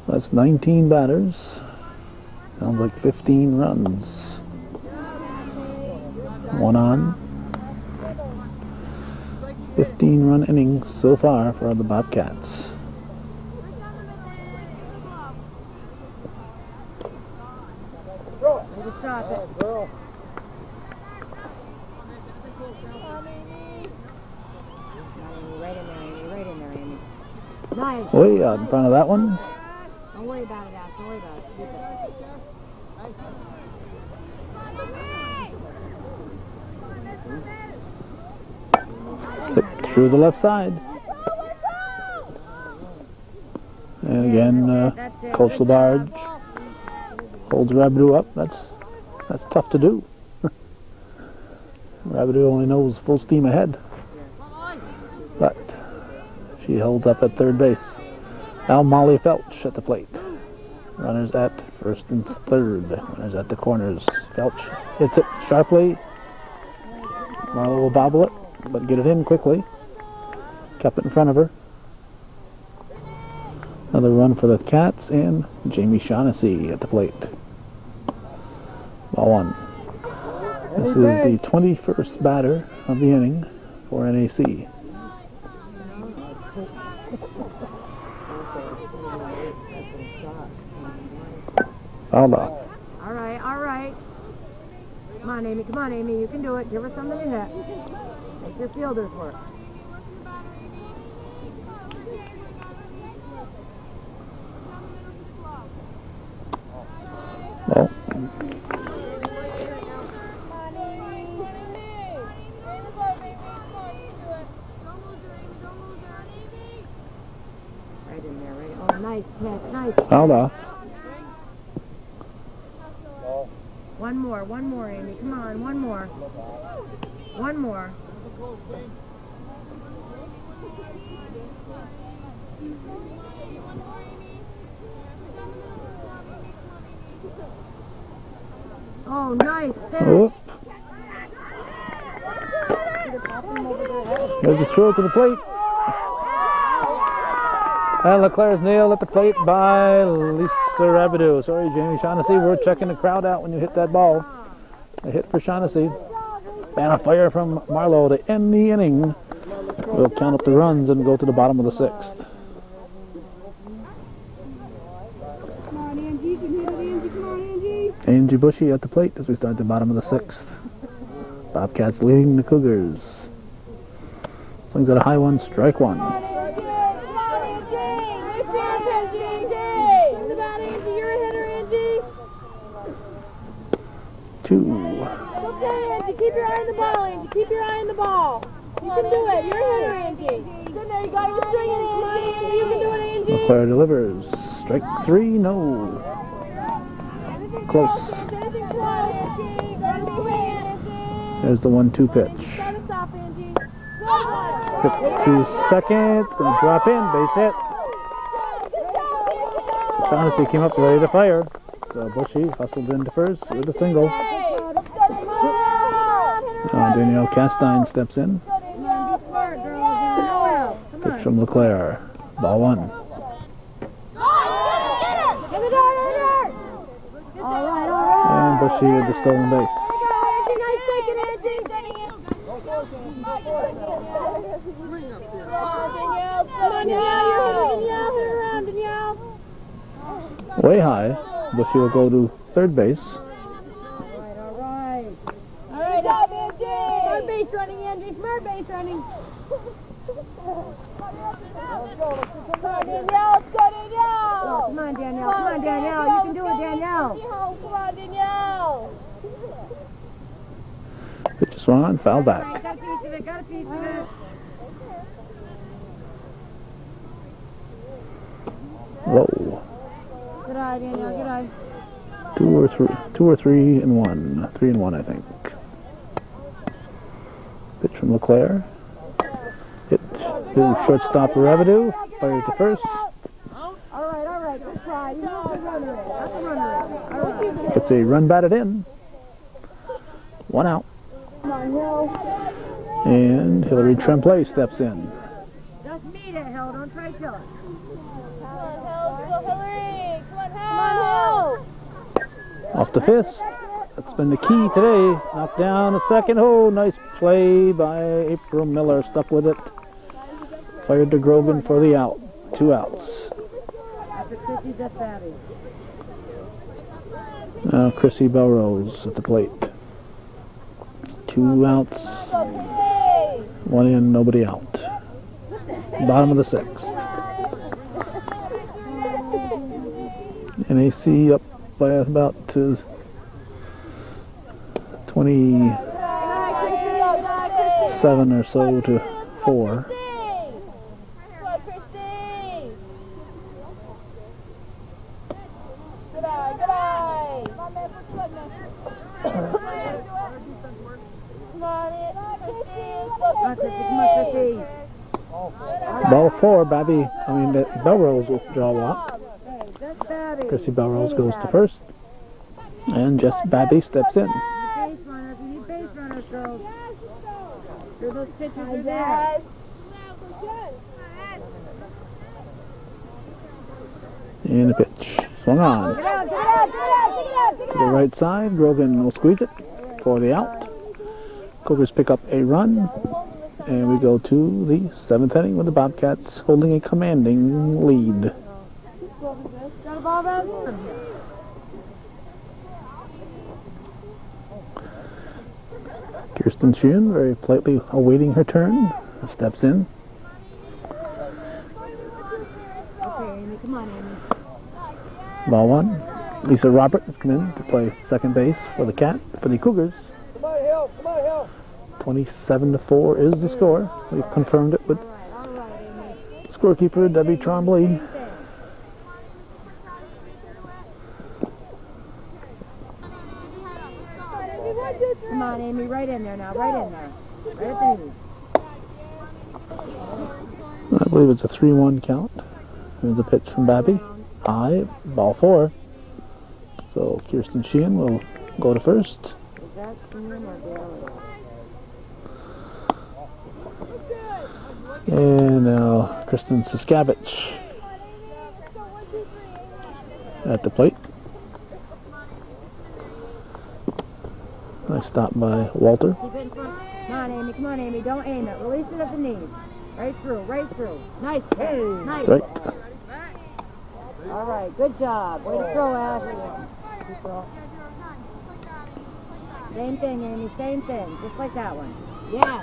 That's 19 batters. Sounds like 15 runs. One on. 15-run innings so far for the Bobcats. Maybe stop it. Right in there, Amy. Right in there, Amy. Nice. Way out in front of that one. Don't worry about it, Ash. Don't worry about it. Keep it. Hit through the left side. And again, That's it. Coach Good Labarge job. holds Rabideau up. That's tough to do. Rabideau only knows full steam ahead. But she holds up at third base. Now Molly Felch at the plate. Runners at first and third. Runners at the corners. Felch hits it sharply. Marlowe will bobble it, but get it in quickly. Kept it in front of her. Another run for the Cats and Jamie Shaughnessy at the plate. Ball one. This is the 21st batter of the inning for NAC. Fouled off. All right, all right. Come on, Amy. Come on, Amy. You can do it. Give her something to hit. Make your fielders work. Well, Right in there, right. Oh, nice catch, nice. fouled off. One more, Amy. Come on, one more. One more. Oh, nice catch. Whoop. There's a throw to the plate. And LeClaire's nailed at the plate by Lisa Rabideau. Sorry, Jamie Shaughnessy. We're checking the crowd out when you hit that ball. A hit for Shaughnessy. And a fire from Marlowe to end the inning. We'll count up the runs and go to the bottom of the sixth. Come on, Angie. You can hit it, Angie. Come on, Angie. Angie Bushy at the plate as we start the bottom of the sixth. Bobcats leading the Cougars. Swings at a high one, strike one. Two. Okay, Angie, keep your eye on the ball, Angie. Keep your eye on the ball. You can do it. You're a hitter, Angie. Good there, you got your string in, Angie. You can do it, Angie. LeClaire delivers. Strike three, no. Close. Anything close, Angie. Gotta be hit. There's the 1-2 pitch. Start us off, Angie. Hit to second. It's going to drop in. Base hit. Shaughnessy came up ready to fire. So Bushy hustled into first with a single. Danielle Castine steps in. Pitch from LeClaire. Ball one. And Bushy with the stolen base. Way high. Bushy will go to third base. Alright, Angie! Smart base running, Angie. Smart base running. Come on, Danielle. Let's go, Danielle. Come on, Danielle. Come on, Danielle. You can do it, Danielle. Come on, Danielle. Pitch is swung on, foul back. Got a piece of it. Got a piece of it. Whoa. Good eye, Daniel. Good eye. 2 or 3 and 1. 3 and 1, I think. Pitch from LeClaire. Hit to shortstop Revenue. Fires to first. All right. Good try. You know the runner. That's the runner. All right. Gets a run batted in. 1 out. Come on, Hill. And Hillary Tremblay steps in. Just meet it, Hill. Don't try to kill it. Come on, Hill. Go, Hillary. Come on, Come on, Hill. Off the fist. That's been the key today. Knocked down a second. Oh, nice play by April Miller. Stuck with it. Fired to Grogan for the out. 2 outs. After Chrissy, just Abby. Now Chrissy Belrose at the plate. 2 outs. 1 in, nobody out. Bottom of the 6th. NAC up by about 27 or so to 4. Ball 4, Belrose will draw a walk. Chrissy Belrose goes to first. And Jess Babby steps in. Base runners. We need base runners, girls. Those pitchers are there. And a pitch. Swung on. To the right side, Grogan will squeeze it for the out. Cougars pick up a run. And we go to the 7th inning with the Bobcats holding a commanding lead. Got a ball back? Kirsten Sheehan, very politely awaiting her turn, steps in. Okay, Amy, come on, Amy. Ball 1. Lisa Robert has come in to play second base for the Cougars. Come on, Hill. Come on, Hill. 27-4 is the score. We've confirmed it with All right, Amy. scorekeeper Debbie Trombley. Come on, Amy, right in there now, right in there. Right at the knees. I believe it's a 3-1 count. Here's a pitch from Babby. High, ball 4. So Kirsten Sheehan will go to first. Is that Sheehan or Bailey? And now Kristen Siskavich at the plate. Nice stop by Walter. Keep it in front. Come on, Amy, don't aim it. Release it at the knees. Right through. Nice. Hey. Nice. Right. All right, good job. Way to throw, Ash. Same thing, Amy, same thing. Just like that one. Yes.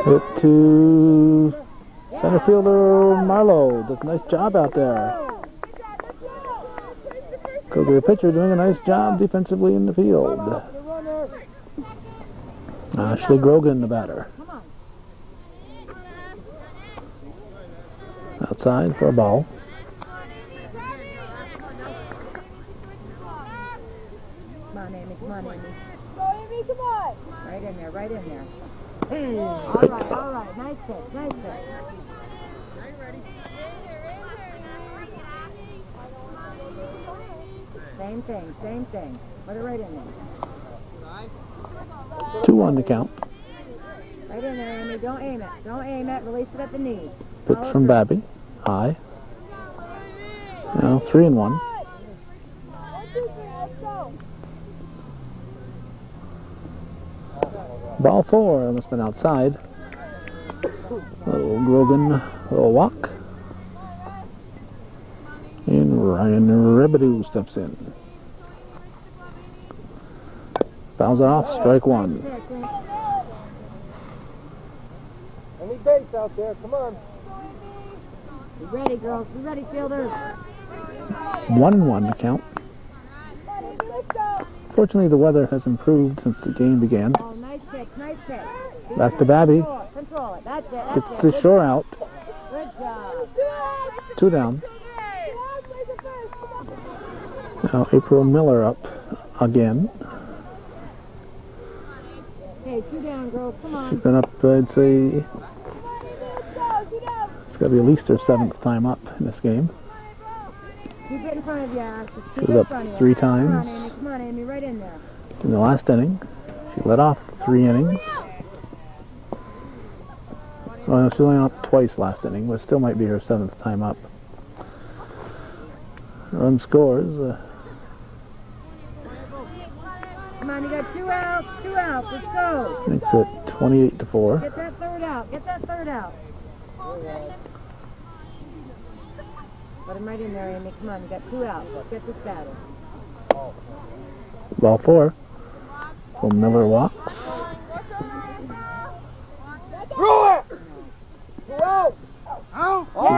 Hit to center fielder Marlowe. Does a nice job out there. Cougar pitcher doing a nice job defensively in the field. Ashley Grogan, the batter. Outside for a ball. Come on, Amy. Go, Amy, come on. Right in there. Right. All right. Nice pitch. Same thing. Put it right in there. 2-1 to count. Right in there, Amy. Don't aim it. Release it at the knees. Pitch from Babby. High. Now 3-1. 1, 2, 3, let's go. Ball 4. That must have been outside. Little Grogan will walk. And Ryan Rebedew steps in. Fouls it off. Strike 1. Any base out there. Come on. Be ready, girls. Be ready, fielders. 1-1 to count. Fortunately, the weather has improved since the game began. Oh, nice pitch. Back to Babby. Control it. That's it. Gets the shore out. Good job. 2 down. Now April Miller up again. Hey, 2 down, girls. Come on. She's been up, I'd say, it's got to be at least her 7th time up in this game. Keep it in front of you, Ash. She was up 3 times. Come on, Amy, right in there. In the last inning. She led off 3 innings. Well, no, she only went up twice last inning, but it still might be her 7th time up. Run scores. Come on, you got 2 outs, 2 outs. Let's go. Makes it 28-4. Get that 3rd out. Get that 3rd out. Put him right in there, Amy. Come on, you got 2 outs. Let's get this battle. Ball 4. So Miller walks. Throw it! Out! Out. All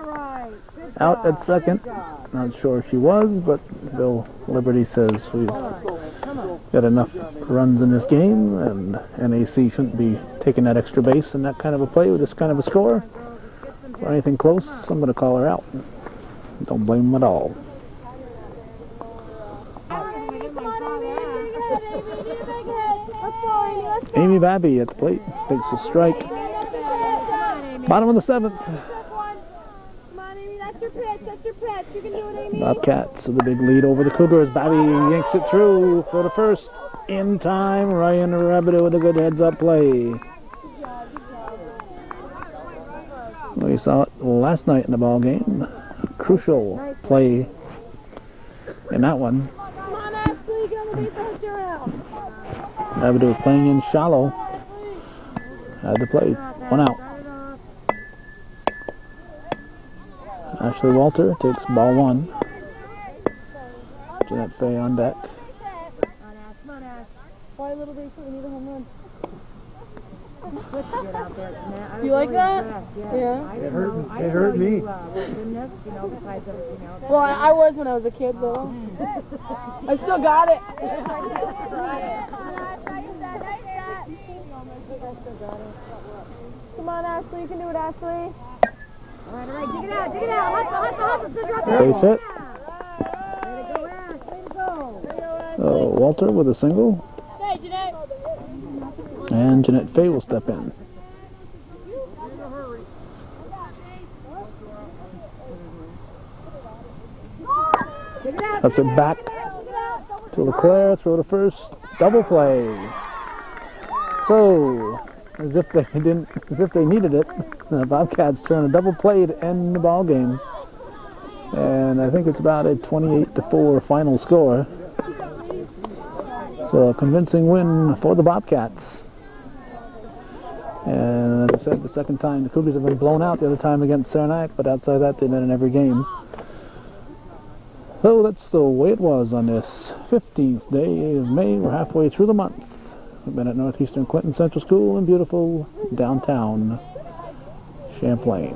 right. Good Out job. at second. Good job. Not sure if she was, but Bill Liberty says we've Come on. got enough runs in this game, and NAC shouldn't be taking that extra base in that kind of a play with this kind of a score. So anything close, I'm going to call her out. Don't blame them at all. Amy Babby at the plate takes a strike. Bottom of the 7th. Come on, Amy, that's your pitch. That's your pitch. You can do it, Amy. Bobcats with a big lead over the Cougars. Babby yanks it through for the first in time. Ryan Rabideau with a good heads-up play. We saw it last night in the ball game. Crucial play in that one. Come on, Ashley, get on the base and hit your out. Rabideau playing in shallow. Had the play. 1 out. Ashley Walter takes ball 1. Jeanette Fay on deck. Come on, Ash. Boy, little base, we need a home run. You like that? Yeah. It hurt me. Well, I was when I was a kid, though. I still got it. Come on, Ashley. You can do it, Ashley. All right, dig it out. Hustle, drop it. Base hit. Way to go, Ash. Way to go. Walter with a single. Hey, Jeanette. And Jeanette Fay will step in. Ups it back to LeClaire. Throw to first. Double play. So, as if they needed it, the Bobcats turn a double play to end the ball game. And I think it's about a 28-4 final score. So a convincing win for the Bobcats. And as I said, the second time the Cougars have been blown out, the other time against Saranac, but outside that they've been in every game. So that's the way it was on this 15th day of May. We're halfway through the month. We've been at Northeastern Clinton Central School in beautiful downtown Champlain.